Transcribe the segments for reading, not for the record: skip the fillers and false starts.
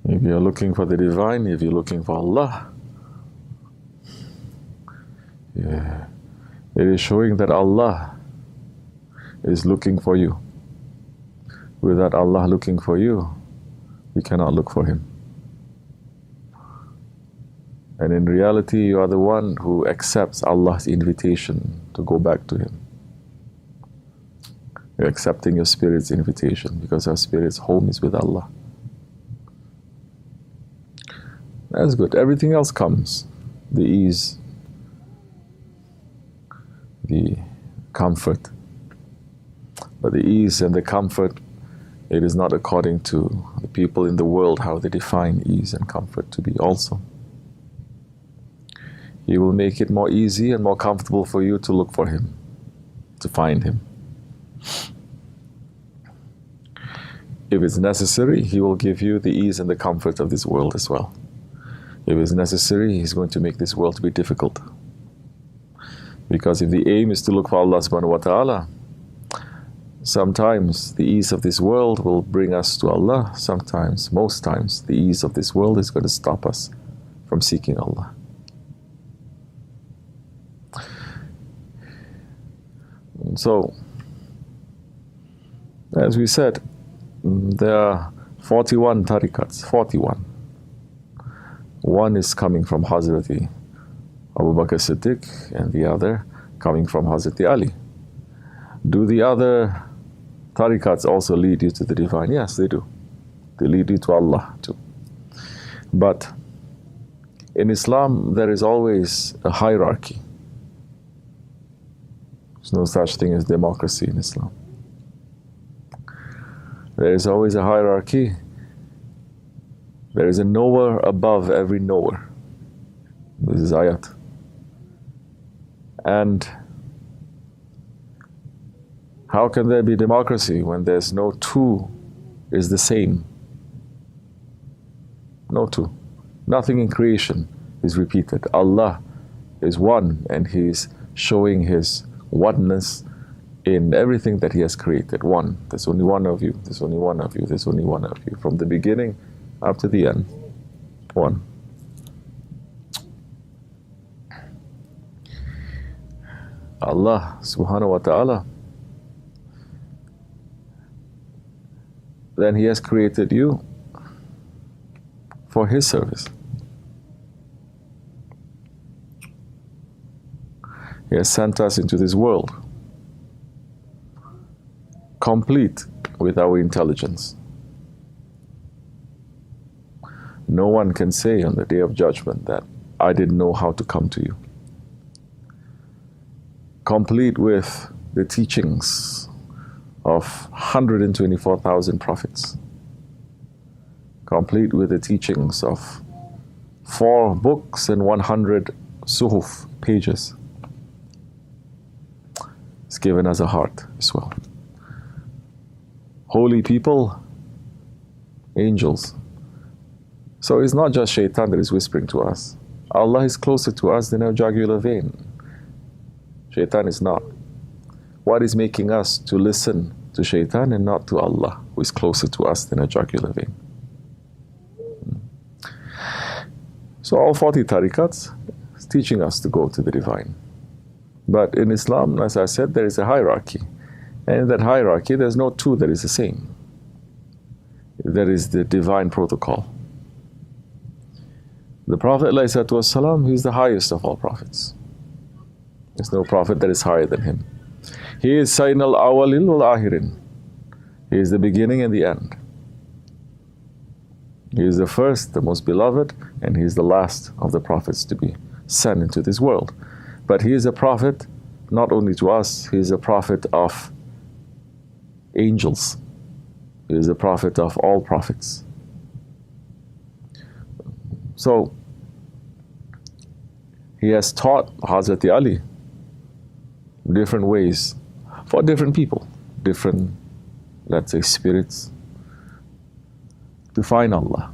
If you're looking for the divine, if you're looking for Allah, yeah, it is showing that Allah is looking for you. Without Allah looking for you, you cannot look for Him. And in reality, you are the one who accepts Allah's invitation to go back to Him. You're accepting your spirit's invitation because our spirit's home is with Allah. That's good. Everything else comes. The ease, the comfort. But the ease and the comfort, it is not according to the people in the world how they define ease and comfort to be also. He will make it more easy and more comfortable for you to look for Him, to find Him. If it's necessary, He will give you the ease and the comfort of this world as well. If it's necessary, He's going to make this world to be difficult. Because if the aim is to look for Allah subhanahu wa ta'ala, sometimes the ease of this world will bring us to Allah. Sometimes, most times, the ease of this world is going to stop us from seeking Allah. And so, as we said, there are 41 tariqats, 41. One is coming from Hazrati Abu Bakr Siddiq and the other coming from Hazrati Ali. Do the other tariqats also lead you to the divine? Yes, they do. They lead you to Allah too. But in Islam, there is always a hierarchy. There's no such thing as democracy in Islam. There is always a hierarchy. There is a knower above every knower. This is ayat. And how can there be democracy when there's no two is the same? No two. Nothing in creation is repeated. Allah is one and He's showing His oneness in everything that He has created. One. There's only one of you. There's only one of you. There's only one of you. From the beginning up to the end. One. Allah subhanahu wa ta'ala, then He has created you for His service. He has sent us into this world complete with our intelligence. No one can say on the Day of Judgment that I didn't know how to come to you. Complete with the teachings of 124,000 prophets. Complete with the teachings of 4 books and 100 suhuf, pages. It's given us a heart as well. Holy people, angels. So it's not just shaitan that is whispering to us. Allah is closer to us than our jugular vein. Shaitan is not. What is making us to listen to shaitan and not to Allah, who is closer to us than our jugular vein? So all 40 tariqats is teaching us to go to the divine. But in Islam, as I said, there is a hierarchy. And in that hierarchy, there's no two that is the same. There is the divine protocol. The Prophet ﷺ, he is the highest of all prophets. There's no prophet that is higher than him. He is Sayyidina al-awwalin wal-akhirin. He is the beginning and the end. He is the first, the most beloved, and He is the last of the prophets to be sent into this world. But He is a prophet not only to us, He is a prophet of angels. He is a prophet of all prophets. So, He has taught Hazrati Ali different ways for different people, different, let's say, spirits to find Allah.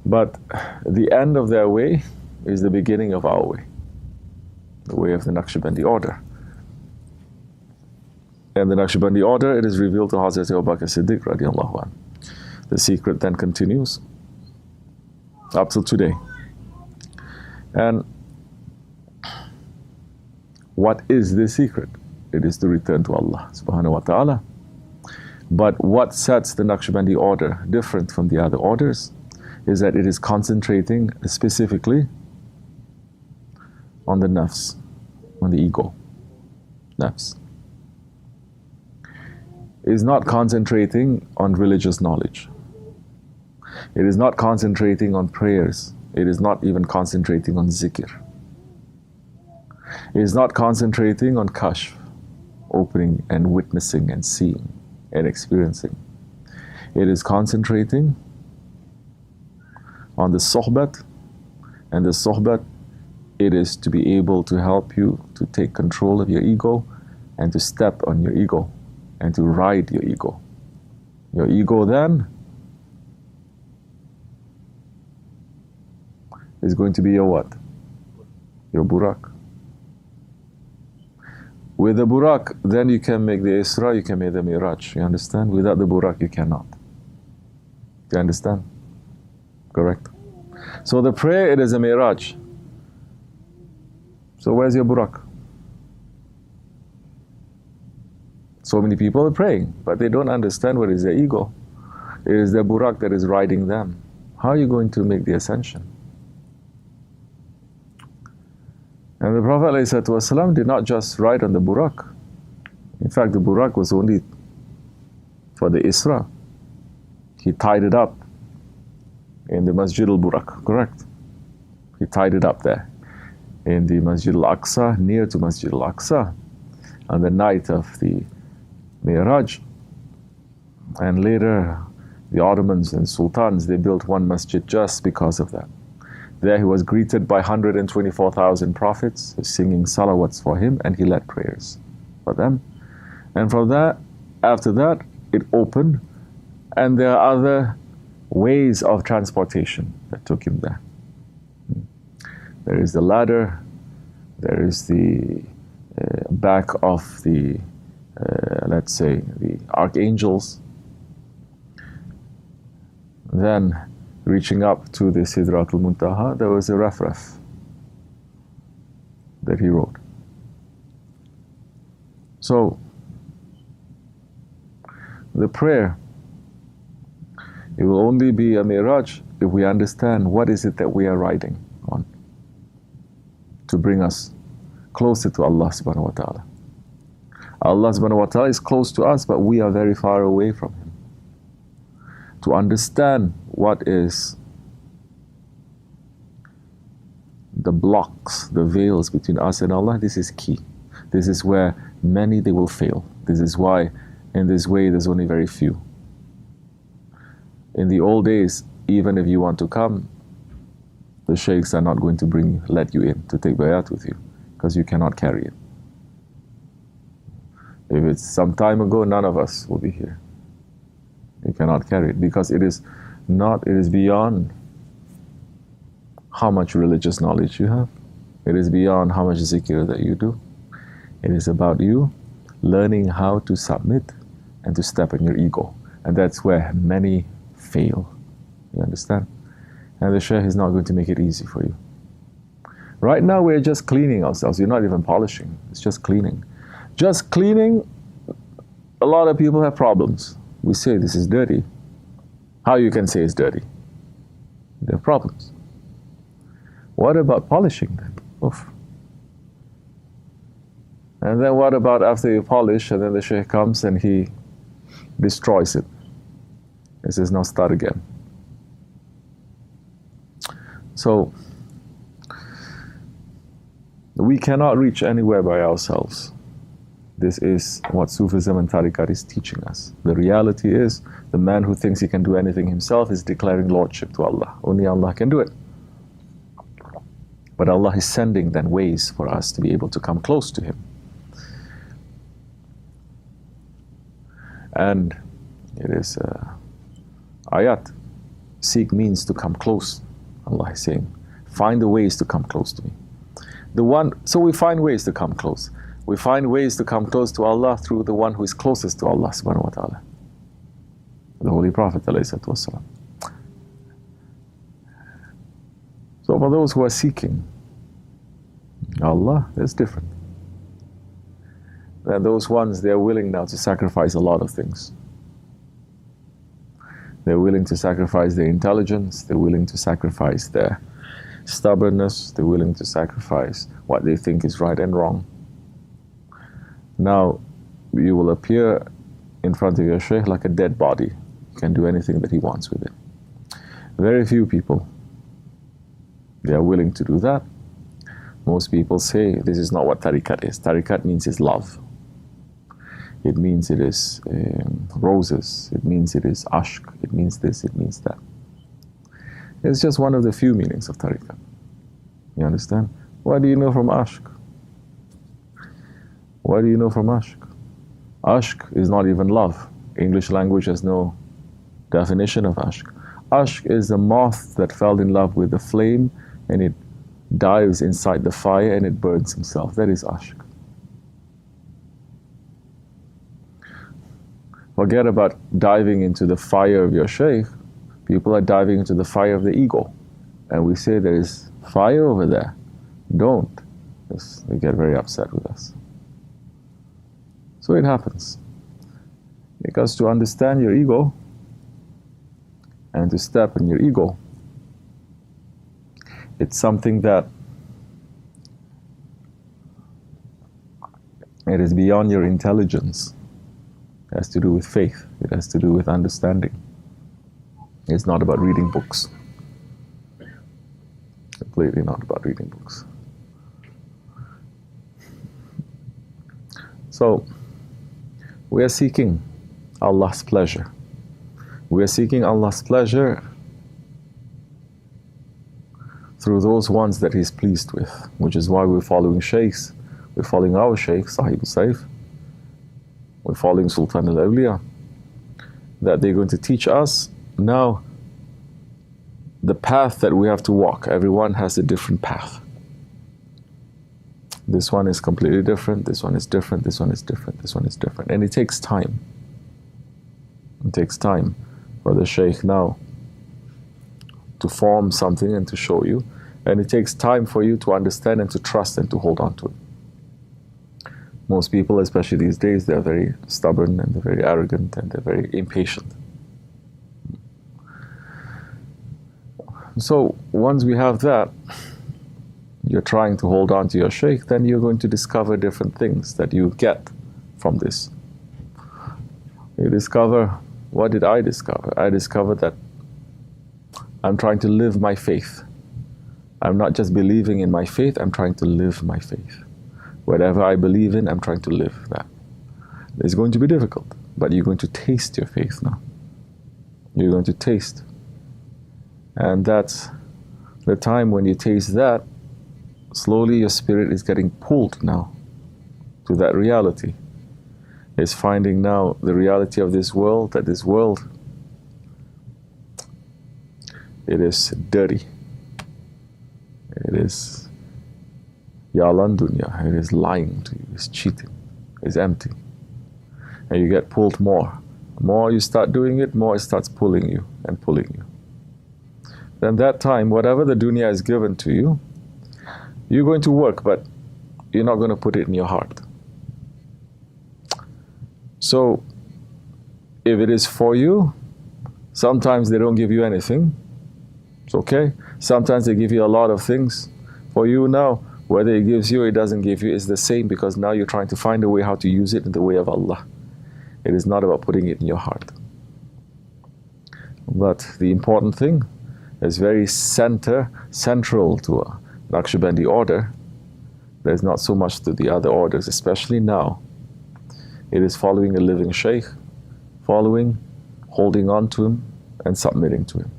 But the end of their way is the beginning of our way, the way of the Naqshbandi order. And the Naqshbandi order, it is revealed to Hazrat Abu Bakr Siddiq radiallahu anh. The secret then continues up till today. And what is the secret? It is to return to Allah subhanahu wa ta'ala. But what sets the Naqshbandi order different from the other orders is that it is concentrating specifically on the nafs, on the ego, nafs. It is not concentrating on religious knowledge. It is not concentrating on prayers. It is not even concentrating on zikr. It is not concentrating on kashf, opening and witnessing and seeing and experiencing. It is concentrating on the sohbat, and the sohbat, it is to be able to help you to take control of your ego and to step on your ego and to ride your ego. Your ego then is going to be your what? Your burak. With the burak, then you can make the Isra, you can make the Miraj. You understand? Without the burak, you cannot. Do you understand? Correct? So the prayer, it is a Miraj. So where's your burak? So many people are praying, but they don't understand what is their ego. It is their burak that is riding them. How are you going to make the ascension? And the Prophet ﷺ did not just ride on the burak. In fact, the burak was only for the Isra. He tied it up in the Masjid al-Burak, correct? He tied it up there in the Masjid al-Aqsa, near to Masjid al-Aqsa, on the night of the Mi'raj. And later, the Ottomans and Sultans, they built one masjid just because of that. There he was greeted by 124,000 prophets singing salawats for him, and he led prayers for them. And from that, after that, it opened, and there are other ways of transportation that took him there. There is the ladder, there is the back of the, let's say, the archangels. Then, reaching up to the Sidratul Muntaha, there was a raf that he wrote. So, the prayer, it will only be a miraj if we understand what is it that we are riding on to bring us closer to Allah subhanahu wa ta'ala. Allah subhanahu wa ta'ala is close to us, but we are very far away from Him. To understand what is the blocks, the veils between us and Allah, this is key. This is where many, they will fail. This is why in this way there's only very few. In the old days, even if you want to come, the sheikhs are not going to let you in to take bayat with you, because you cannot carry it. If it's some time ago, none of us will be here. You cannot carry it, because it is beyond how much religious knowledge you have. It is beyond how much zikr that you do. It is about you learning how to submit and to step on your ego. And that's where many fail. You understand? And the Shaykh is not going to make it easy for you. Right now we're just cleaning ourselves. You're not even polishing. It's just cleaning. Just cleaning, a lot of people have problems. We say this is dirty. How you can say it's dirty? There are problems. What about polishing then? Oof. And then what about after you polish, and then the Shaykh comes and he destroys it. He says, now start again. So, we cannot reach anywhere by ourselves. This is what Sufism and Tariqat is teaching us. The reality is, the man who thinks he can do anything himself is declaring lordship to Allah. Only Allah can do it. But Allah is sending then ways for us to be able to come close to Him. And it is ayat. Seek means to come close. Allah is saying, find the ways to come close to me. So we find ways to come close. We find ways to come close to Allah through the one who is closest to Allah subhanahu wa ta'ala. the Holy Prophet ﷺ. So for those who are seeking Allah, it's different. And those ones, they are willing now to sacrifice a lot of things. They're willing to sacrifice their intelligence, they're willing to sacrifice their stubbornness, they're willing to sacrifice what they think is right and wrong. Now, you will appear in front of your shaykh like a dead body. You can do anything that he wants with it. Very few people, they are willing to do that. Most people say this is not what tariqat is. Tariqat means is love. It means it is roses. It means it is ashq. It means this, it means that. It's just one of the few meanings of tariqat. You understand? What do you know from ashq? What do you know from ashq? Ashq is not even love. English language has no definition of ashq. Ashq is a moth that fell in love with the flame and it dives inside the fire and it burns himself. That is ashq. Forget about diving into the fire of your shaykh. People are diving into the fire of the ego. And we say there is fire over there. Don't. Yes, they get very upset with us. So it happens. Because to understand your ego and to step in your ego, it's something that it is beyond your intelligence. It has to do with faith. It has to do with understanding. It's not about reading books. Completely not about reading books. So, we are seeking Allah's pleasure. We are seeking Allah's pleasure through those ones that He's pleased with, which is why we're following shaykhs. We're following our shaykh, Sahib al-Saif. We're following Sultan al-Awliya. That they're going to teach us now the path that we have to walk. Everyone has a different path. This one is completely different, this one is different, this one is different, this one is different. And it takes time. It takes time for the shaykh now to form something and to show you. And it takes time for you to understand and to trust and to hold on to it. Most people, especially these days, they're very stubborn and they're very arrogant and they're very impatient. So once we have that, you're trying to hold on to your shaykh, then you're going to discover different things that you get from this. You discover, what did I discover? I discovered that I'm trying to live my faith. I'm not just believing in my faith, I'm trying to live my faith. Whatever I believe in, I'm trying to live that. It's going to be difficult, but you're going to taste your faith now. You're going to taste. And that's the time when you taste that, slowly your spirit is getting pulled now to that reality. It's finding now the reality of this world, that this world, it is dirty. It is yalan dunya. It is lying to you. It's cheating. It's empty. And you get pulled more. The more you start doing it, more it starts pulling you and pulling you. Then that time, whatever the dunya is given to you, you're going to work, but you're not going to put it in your heart. So, if it is for you, sometimes they don't give you anything. It's okay. Sometimes they give you a lot of things. For you now, whether it gives you or it doesn't give you, it's the same, because now you're trying to find a way how to use it in the way of Allah. It is not about putting it in your heart. But the important thing is very central to a Naqshbandi order. There's not so much to the other orders, especially now. It is following a living shaykh, following, holding on to him, and submitting to him.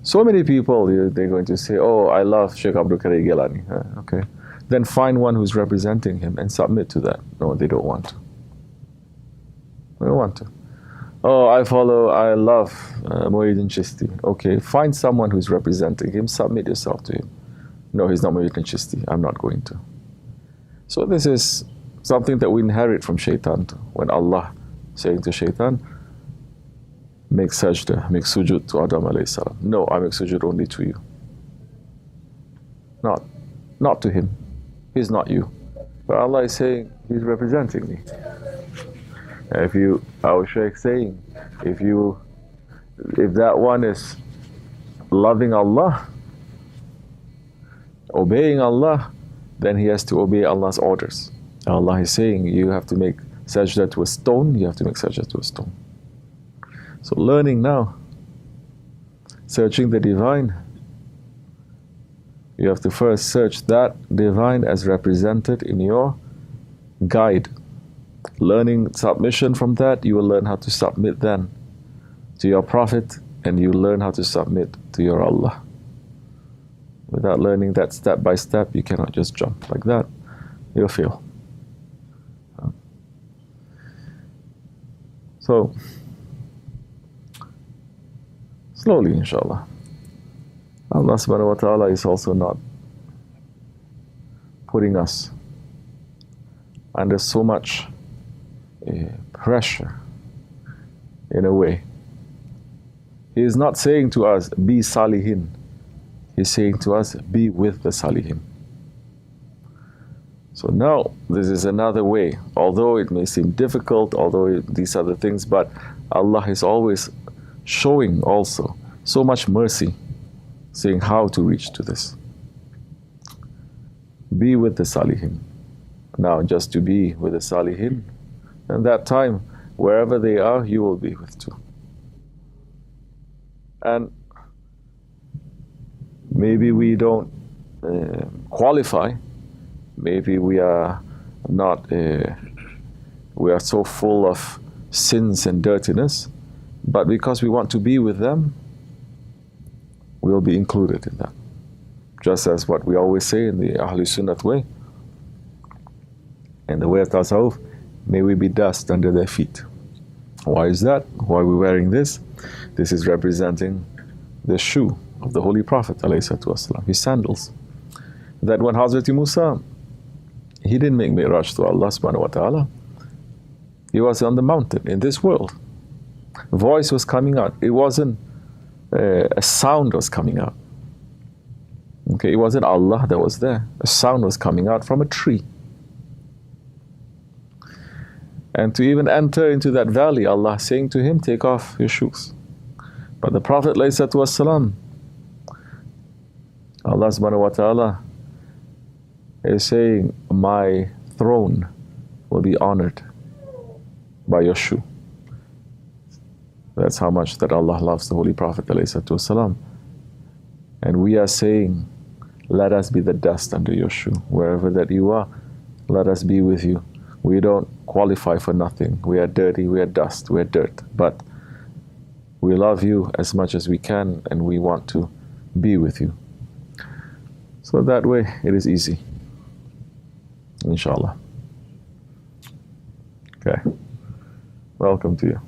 So many people, they're going to say, oh, I love Sheikh Abdul Qadir Gilani. Okay. Then find one who's representing him and submit to that. No, they don't want to. They don't want to. Oh, I love Muhyiddin Chishti. Okay, find someone who's representing him, submit yourself to him. No, he's not Muhyiddin Chishti. I'm not going to. So this is something that we inherit from shaitan. When Allah saying to shaitan, make sajda, make sujud to Adam alayhi salam. No, I make sujud only to you. Not to him. He's not you. But Allah is saying, He's representing me. Our Shaykh saying, if that one is loving Allah, obeying Allah, then he has to obey Allah's orders. Allah is saying, you have to make sajda to a stone, you have to make sajda to a stone. So learning now, searching the divine, you have to first search that divine as represented in your guide. Learning submission from that, you will learn how to submit then to your Prophet, and you learn how to submit to your Allah. Without learning that step by step, you cannot just jump like that. You'll fail. So, slowly, inshallah. Allah subhanahu wa ta'ala is also not putting us under so much pressure in a way. He is not saying to us, be salihin. He's saying to us, be with the salihin. So now, this is another way. Although it may seem difficult, these are the things, but Allah is always showing also so much mercy, saying how to reach to this. Be with the salihin. Now, just to be with the salihin, and that time, wherever they are, you will be with too. And maybe we don't qualify. Maybe we are not, we are so full of sins and dirtiness, but because we want to be with them, we'll be included in that. Just as what we always say in the Ahlul Sunnat way, and the way of Tasawwuf, may we be dust under their feet. Why is that? Why are we wearing this? This is representing the shoe of the Holy Prophet ﷺ, his sandals. That when Hazrat Musa, he didn't make mi'raj to Allah subhanahu wa ta'ala. He was on the mountain in this world. Voice was coming out. It wasn't a sound was coming out. Okay, it wasn't Allah that was there. A sound was coming out from a tree. And to even enter into that valley, Allah saying to him, take off your shoes. But the Prophet ﷺ, Allah subhanahu wa ta'ala is saying, my throne will be honored by your shoe. That's how much that Allah loves the Holy Prophet ﷺ. And we are saying, let us be the dust under your shoe. Wherever that you are, let us be with you. We don't qualify for nothing. We are dirty, we are dust, we are dirt. But we love you as much as we can, and we want to be with you. So that way, it is easy. Inshallah. Okay. Welcome to you.